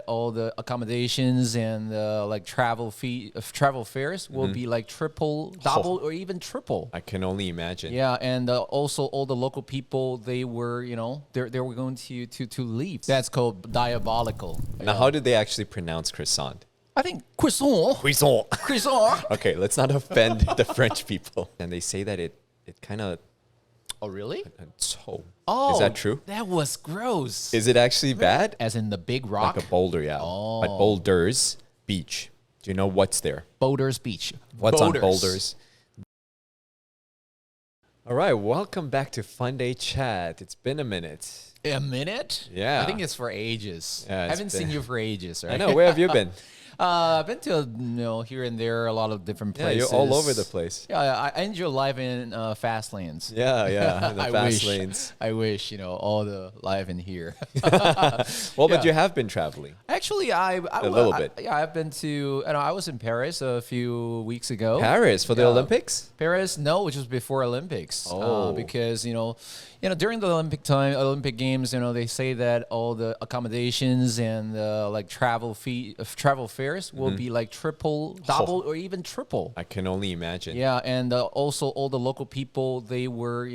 that all the accommodations and like travel fares will be like triple, double, or even triple. I can only imagine. Yeah, and also all the local people, they were, they were going to leave. That's called diabolical. Now, how did they actually pronounce croissant? I think croissant. Croissant. Croissant. Okay, let's not offend the French people. And they say that it kind of... Oh, really? Oh, is that true? That was gross. Is it actually bad? As in the big rock? Like a boulder, yeah. Oh. Like Boulders Beach. Do you know what's there? Boulders Beach. What's on Boulders? All right, welcome back to FUNDAY Chat. It's been a minute. A minute? Yeah. I think it's for ages. Yeah, I haven't seen you for ages, right? I know. Where have you been? I've been to, here and there, a lot of different places. Yeah, you're all over the place. Yeah, I enjoy life in fast lanes. Yeah, the fast lanes. I wish, all the life in here. Well, but you have been traveling. Actually, a little bit. Yeah, I've been to, I was in Paris a few weeks ago. Paris for the Olympics? Paris, no, which was before Olympics. Oh. Because, during the Olympic Games, they say that all the accommodations and like travel fares will be like triple, double, or even triple. I can only imagine. Yeah, and also all the local people, they were,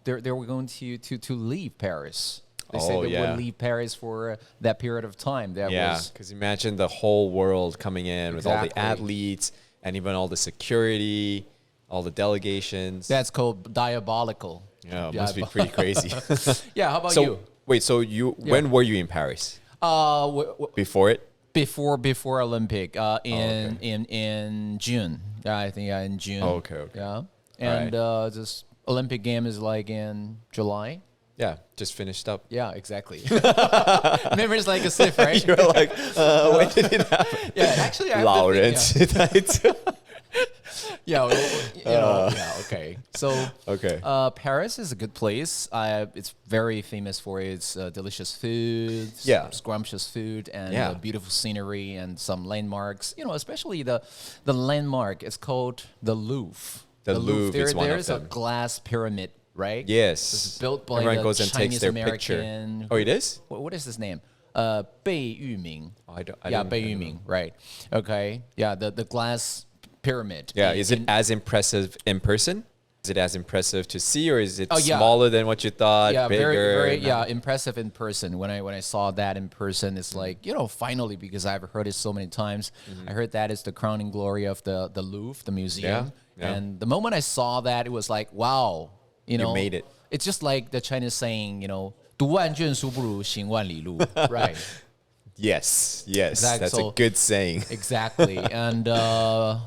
they were going to leave Paris. They said they would leave Paris for that period of time. Because imagine the whole world coming in with all the athletes and even all the security, all the delegations. That's called diabolical. Yeah, it must be pretty crazy. Yeah, how about you? Wait, so when were you in Paris? Before it? Before Olympic, in June. I think in June. Oh, okay. Yeah, and this Olympic game is like in July. Yeah, just finished up. Yeah, exactly. Memories like a sieve, right? You're like, when did it happen? Yeah, actually, I Lawrence. Okay. So, Paris is a good place. It's very famous for its delicious food, scrumptious food, and beautiful scenery and some landmarks. Especially the landmark. It's called the Louvre. The Louvre is one of them. There's a glass pyramid, right? Yes. It's built by everyone the goes and takes their picture. Oh, it is? What is his name? Bei Yuming. Oh, I don't Bei Yuming, right. Okay. Yeah, the glass pyramid. Yeah, is it as impressive in person? Is it as impressive to see, or is it smaller than what you thought? Yeah, bigger? very impressive in person. When I saw that in person, it's like, finally, because I've heard it so many times. I heard that is the crowning glory of the Louvre, the museum. Yeah. And the moment I saw that, it was like, wow. You made it. It's just like the Chinese saying, 读万卷书不如行万里路, right? Yes, exactly. That's a good saying. Exactly, and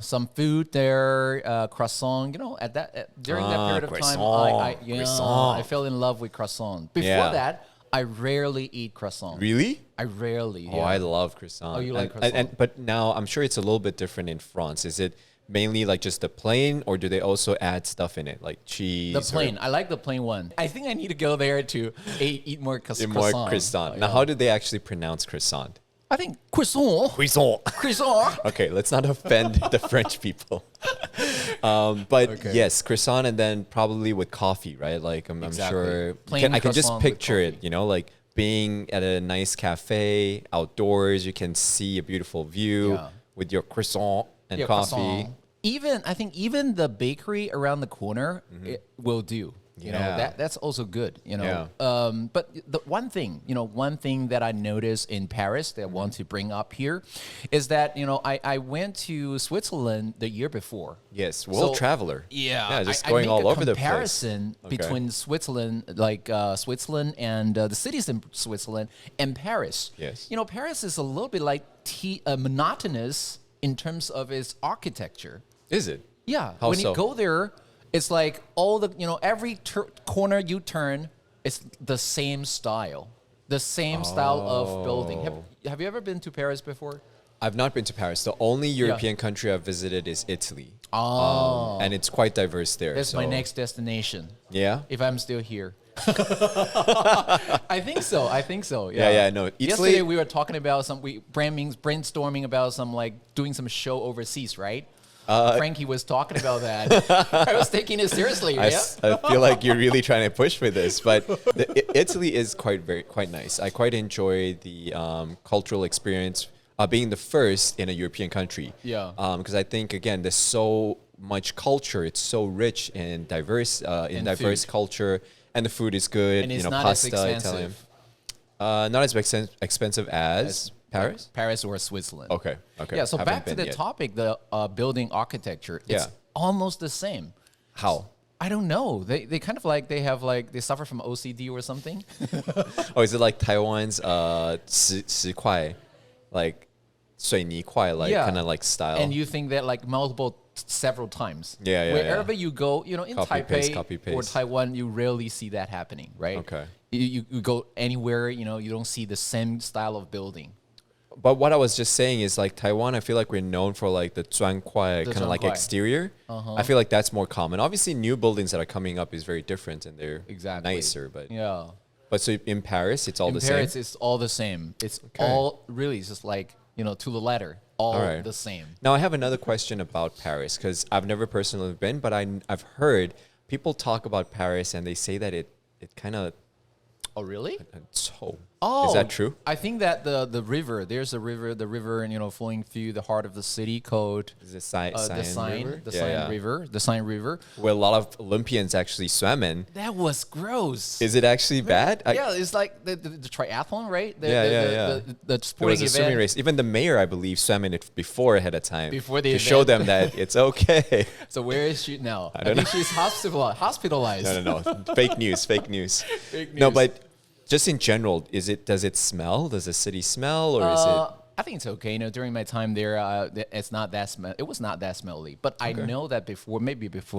some food there, croissant. During that period of time, I fell in love with croissant. Before that, I rarely eat croissant. Really? I rarely. Oh, I love croissant. Oh, you like croissant? But now I'm sure it's a little bit different in France. Is it mainly like just the plain, or do they also add stuff in it, like cheese? The plain. I like the plain one. I think I need to go there to eat more croissant. More croissant. Now, how do they actually pronounce croissant? I think croissant. Croissant. Okay, let's not offend the French people. But yes, croissant, and then probably with coffee, right? Like I'm sure I can just picture it, like being at a nice cafe outdoors. You can see a beautiful view with your croissant and coffee. Croissant. I think even the bakery around the corner it will do. That's also good. But the one thing that I noticed in Paris that I want to bring up here is that I went to Switzerland the year before. Yes, world traveler. Yeah, just going all over the place. Comparison between Switzerland, Switzerland and the cities in Switzerland and Paris. Yes, Paris is a little bit like monotonous in terms of its architecture. Is it? Yeah. How when so? you go there, it's like all the, every corner you turn, it's the same style. The same style of building. Have you ever been to Paris before? I've not been to Paris. The only European country I've visited is Italy. Oh. And it's quite diverse there. That's my next destination. Yeah? If I'm still here. I think so. Yeah, no. Italy, yesterday we were talking about brainstorming about some doing some show overseas, right? Frankie was talking about that. I was taking it seriously. I feel like you're really trying to push for this, but Italy is quite nice. I quite enjoy the cultural experience being the first in a European country. Yeah. Because I think again, there's so much culture. It's so rich and diverse diverse culture, and the food is good. And it's not pasta, as expensive. Italian. Not as expensive as Paris? Paris or Switzerland. Okay. Yeah, so back to the topic, the building architecture. It's almost the same. How? I don't know. They kind of like, they suffer from OCD or something. Oh, is it like Taiwan's 石块, like 水泥块, like kind of like style? And you think that like several times. Yeah. Wherever you go, in copy Taipei paste. or Taiwan, you rarely see that happening, right? Okay. You go anywhere, you don't see the same style of building. But what I was just saying is like Taiwan, I feel like we're known for like the 砖块 kind of like exterior. I feel like that's more common. Obviously, new buildings that are coming up is very different and they're nicer. But yeah. But so in Paris, it's all the same? In Paris, it's all the same. It's all really just like, to the letter, all the same. Now, I have another question about Paris because I've never personally been, but I've heard people talk about Paris and they say that it kind of... Oh, really? Is that true? I think that the river, there's a river, the river, flowing through the heart of the city called the Seine River, where a lot of Olympians actually swam in. That was gross. Is it actually bad? Yeah, it's like the triathlon, right? The It sporting was a swimming race. Even the mayor, I believe, swam in it before ahead of time to show them that it's okay. So where is she now? I think she's hospitalized. No. Fake news. No, but just in general, does it smell? Does the city smell, or is it? I think it's okay. During my time there, it's not that it was not that smelly. But I know that before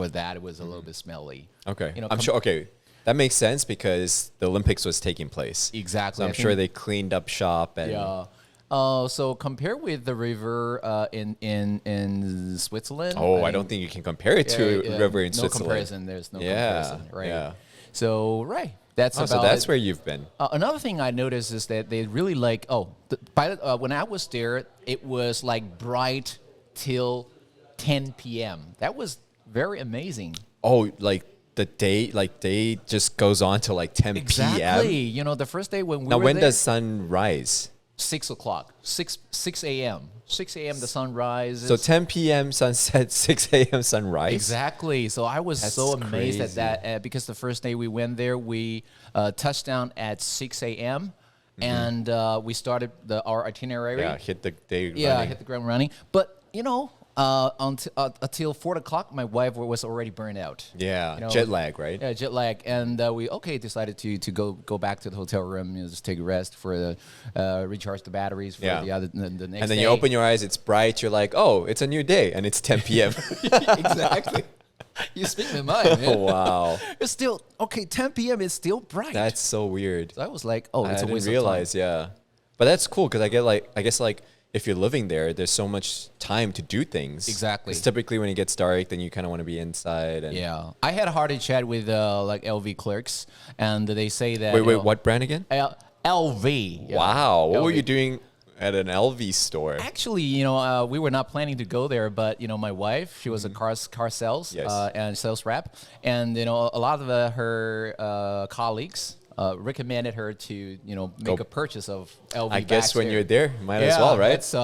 that, it was a little bit smelly. Okay, I'm sure. Okay, that makes sense because the Olympics was taking place. Exactly. So I'm sure they cleaned up shop and. Yeah. So compare with the river in Switzerland. I don't think you can compare it to a river in Switzerland. No comparison. There's no comparison, right? Yeah. So that's so that's where you've been. Another thing I noticed is that they really like. When I was there, it was like bright till 10 p.m. That was very amazing. Oh, like the day just goes on to like 10 p.m. Exactly. The first day when we were there. Now, when does sun rise? 6 o'clock, 6 a.m. 6 a.m. the sun rises. So 10 p.m. sunset, 6 a.m. sunrise. Exactly. So I was so amazed at that because the first day we went there, we touched down at 6 a.m. And we started our itinerary. Yeah, hit the ground running. But until 4 o'clock, my wife was already burned out. Yeah, jet lag, right? Yeah, jet lag, and we decided to go back to the hotel room, just take a rest for recharge the batteries for the next day. And then you open your eyes, it's bright. You're like, oh, it's a new day, and it's 10 p.m. Exactly. You speak my mind, man. Wow. It's still 10 p.m. is still bright. That's so weird. So I was like, it's a waste of time. I didn't realize, yeah. But that's cool because I guess if you're living there, there's so much time to do things. Exactly. Because typically when it gets dark, then you kind of want to be inside. And yeah. I had a hearty chat with LV clerks, and they say that... Wait, what brand again? LV. Yeah. Wow. What were you doing at an LV store? Actually, we were not planning to go there, but, my wife, she was a car sales and sales rep. And, a lot of her colleagues... recommended her to, make a purchase of LV bags. I guess when you're there, you might as well, right? It's,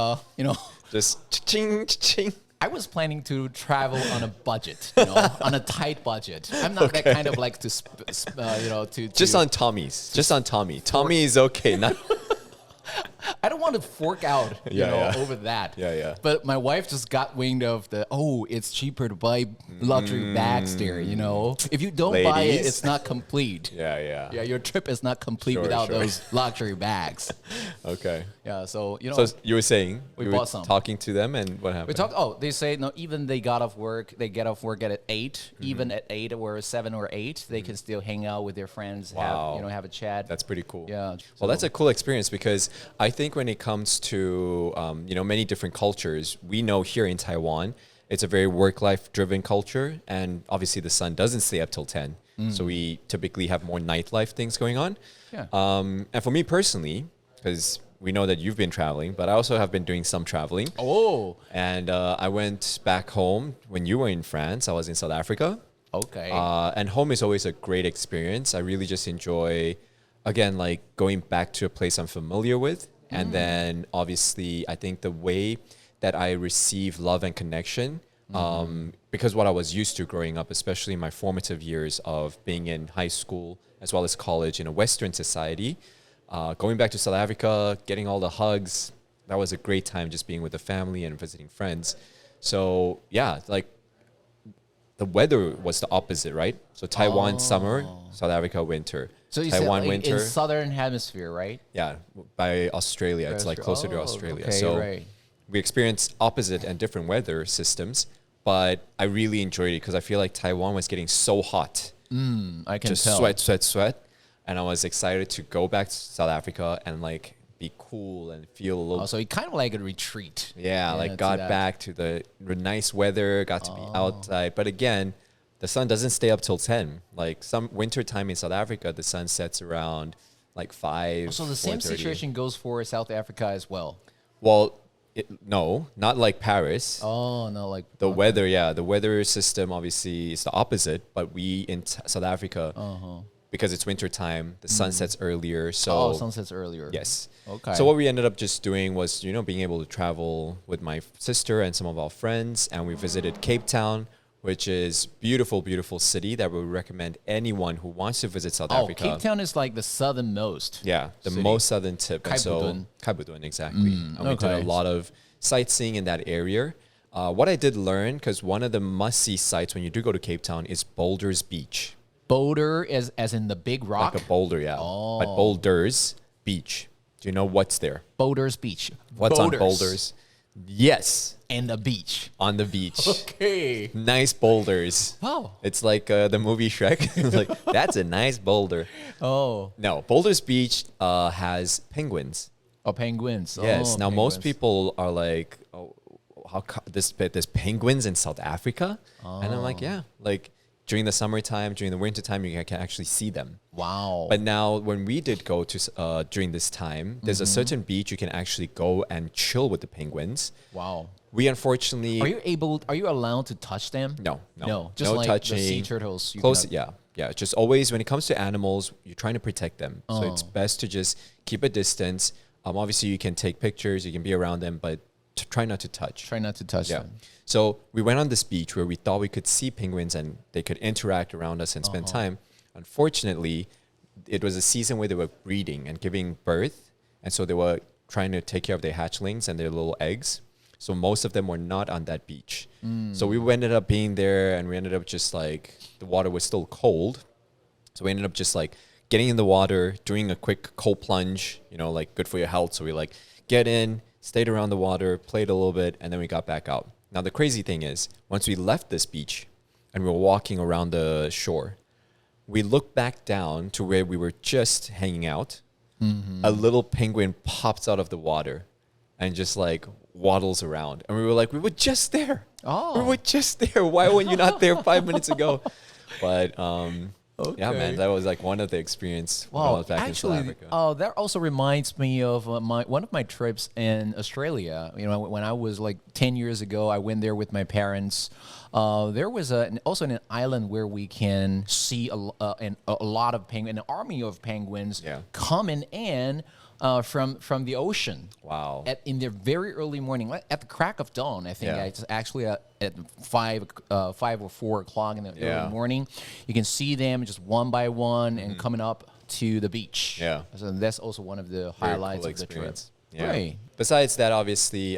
just ching, ching. I was planning to travel on a budget, on a tight budget. I'm not that kind of like to just on Tommy's. Just on Tommy. Tommy is okay. Not. I don't want to fork out, over that. Yeah. But my wife just got wind of it's cheaper to buy luxury bags there, If you don't buy it, it's not complete. Yeah. Yeah, your trip is not complete without those luxury bags. Okay. Yeah, so, So you were saying, we bought some. Talking to them, and what happened? They say, no, even they get off work at 8, even at 8 or 7 or 8, they can still hang out with their friends, have a chat. That's pretty cool. Yeah. Well, that's a cool experience because I think when it comes to many different cultures, we know here in Taiwan, it's a very work-life driven culture, and obviously the sun doesn't stay up till 10, so we typically have more nightlife things going on. Yeah. And for me personally, because we know that you've been traveling, but I also have been doing some traveling. Oh. And I went back home when you were in France. I was in South Africa. Okay. And home is always a great experience. I really just enjoy, again, like going back to a place I'm familiar with. And then obviously, I think the way that I receive love and connection, because what I was used to growing up, especially in my formative years of being in high school as well as college in a Western society, going back to South Africa, getting all the hugs, that was a great time just being with the family and visiting friends. So yeah, like the weather was the opposite, right? So Taiwan summer, South Africa winter. So you Taiwan said, like, winter. in southern hemisphere, right? Yeah, by Australia. It's like closer to Australia. Okay, so right. we experienced opposite and different weather systems, but I really enjoyed it because I feel like Taiwan was getting so hot. I can just tell. sweat. And I was excited to go back to South Africa and like be cool and feel a little. So it kind of like a retreat. Yeah, like got back to the nice weather, got to be outside. But again, the sun doesn't stay up till 10. Like some winter time in South Africa, the sun sets around like 5. So the same 4:30. situation goes for South Africa as well. Well, no, not like Paris. Oh, no, like the weather. Yeah, the weather system obviously is the opposite. But we in South Africa, because it's winter time, the sun sets earlier. So sun sets earlier. Yes. Okay. So what we ended up just doing was, being able to travel with my sister and some of our friends, and we visited Cape Town, which is beautiful, beautiful city that we would recommend anyone who wants to visit South Africa. Cape Town is like the southernmost. Yeah, the city. Most southern tip. Kaipudun, exactly. And we did a lot of sightseeing in that area. What I did learn, because one of the must-see sites when you do go to Cape Town is Boulders Beach. Boulder as in the big rock? Like a boulder, yeah. But Boulders Beach. Do you know what's there? Boulders Beach. What's on Boulders? Yes. And the beach. On the beach. Okay. Nice boulders. Wow. It's like the movie Shrek. It's like, that's a nice boulder. Oh. No, Boulders Beach has penguins. Oh, penguins. Yes. Now, penguins. most people are like, oh, there's penguins in South Africa? And I'm like, yeah. Like, during the summertime, during the winter time, you can actually see them. Wow. But now, when we did go to during this time, there's a certain beach you can actually go and chill with the penguins. Wow. We unfortunately... Are you allowed to touch them? No. Just no like touching. the sea turtles. Close, yeah. Just always, when it comes to animals, you're trying to protect them. So it's best to just keep a distance. Obviously, you can take pictures, you can be around them, but try not to touch. Try not to touch them. So we went on this beach where we thought we could see penguins and they could interact around us and spend time. Unfortunately, it was a season where they were breeding and giving birth. And so they were trying to take care of their hatchlings and their little eggs. So most of them were not on that beach. So we ended up being there and we ended up just like, the water was still cold. So we ended up just like getting in the water, doing a quick cold plunge, like good for your health. So we like get in, stayed around the water, played a little bit, and then we got back out. Now, the crazy thing is, once we left this beach and we were walking around the shore, we looked back down to where we were just hanging out. A little penguin pops out of the water and just like waddles around. And we were like, we were just there. We were just there. Why were you not there 5 minutes ago? But yeah, man, that was like one of the experience when I was back in South Africa. That also reminds me of one of my trips in Australia. When I was like 10 years ago, I went there with my parents. There was also an island where we can see a lot of penguins, an army of penguins coming in from the ocean. Wow! In the very early morning, at the crack of dawn, I think. It's actually at 5 or 4 o'clock in the early morning. You can see them just one by one and coming up to the beach. Yeah. So that's also one of the highlights of the trip. Yeah. Right. Besides that, obviously,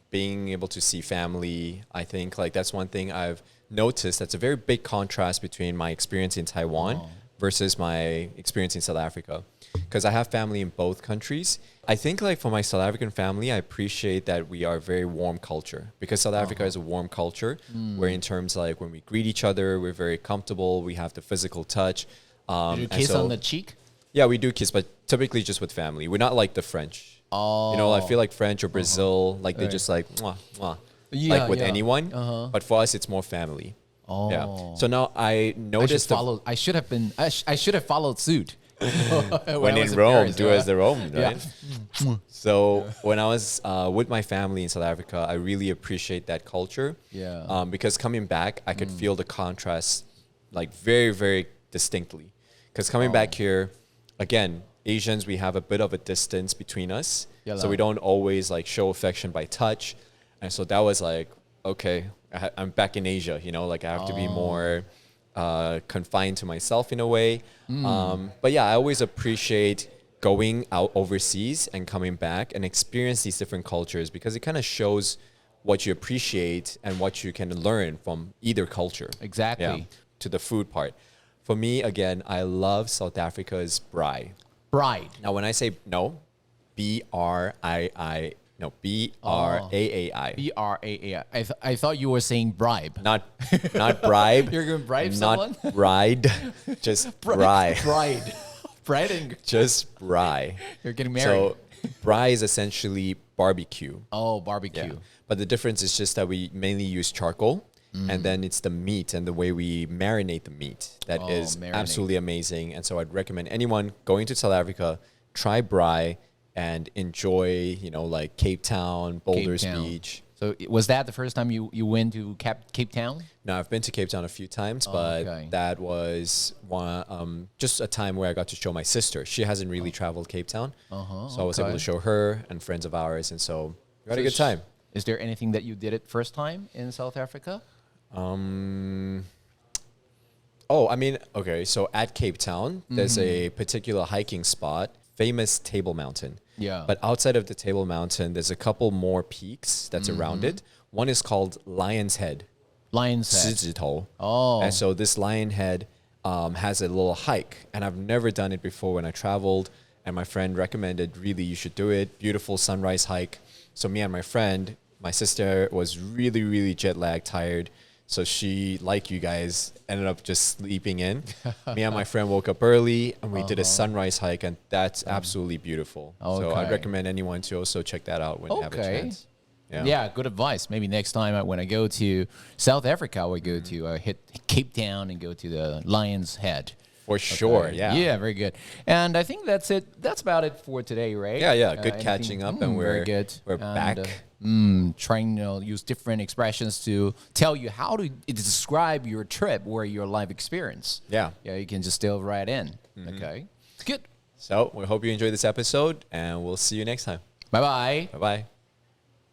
being able to see family, I think like that's one thing I've noticed. That's a very big contrast between my experience in Taiwan versus my experience in South Africa. Because I have family in both countries. I think like for my South African family, I appreciate that we are a very warm culture. Because South Africa is a warm culture where in terms like when we greet each other, we're very comfortable. We have the physical touch. Do you kiss on the cheek? Yeah, we do kiss, but typically just with family. We're not like the French. I feel like French or Brazil, like they just like, mwah, mwah, like with anyone. But for us, it's more family. Yeah. So now I noticed. I should have followed suit. when in Rome, Paris, do as the Rome, right? Yeah. So when I was with my family in South Africa, I really appreciate that culture. Yeah. Because coming back, I could feel the contrast like very, very distinctly. Because coming back here, again, Asians, we have a bit of a distance between us. So we don't always like show affection by touch. And so that was like, okay, I'm back in Asia, you know, like I have to be more confined to myself in a way. But yeah, I always appreciate going out overseas and coming back and experience these different cultures because it kind of shows what you appreciate and what you can learn from either culture. Exactly. Yeah, to the food part. For me, again, I love South Africa's braai. Bride. Now, when I say no, B-R-A-A-I. I thought you were saying bribe. Not bribe. You're going to bribe someone? Not bride. Just braai. Bride. Bride and... Just braai. You're getting married. So braai is essentially barbecue. Oh, barbecue. Yeah. But the difference is just that we mainly use charcoal. And then it's the meat and the way we marinate the meat that is absolutely amazing. And so I'd recommend anyone going to South Africa, try braai and enjoy, you know, like Cape Town, Boulders Beach. So was that the first time you went to Cape Town? No, I've been to Cape Town a few times, but that was just a time where I got to show my sister. She hasn't really traveled Cape Town. So I was able to show her and friends of ours. And so we had a good time. Is there anything that you did it first time in South Africa? I mean, okay, so at Cape Town, there's a particular hiking spot, famous Table Mountain. Yeah. But outside of the Table Mountain, there's a couple more peaks that's around it. One is called Lion's Head. Lion's Head. 狮子头. Oh. And so this Lion Head has a little hike, and I've never done it before when I traveled, and my friend recommended, really, you should do it. Beautiful sunrise hike. So me and my friend, my sister was really, really jet lagged, tired. So she, like you guys, ended up just sleeping in. Me and my friend woke up early, and we did a sunrise hike, and that's absolutely beautiful. Okay. So I'd recommend anyone to also check that out when you have a chance. Yeah, good advice. Maybe next time when I go to South Africa, we go to hit Cape Town and go to the Lion's Head. For sure, yeah. Yeah, very good. And I think that's it. That's about it for today, right? Yeah. Good catching up, and we're back. Trying to use different expressions to tell you how to describe your trip or your life experience. Yeah, you can just delve right in. Okay, good. So we hope you enjoyed this episode, and we'll see you next time. Bye-bye. Bye-bye.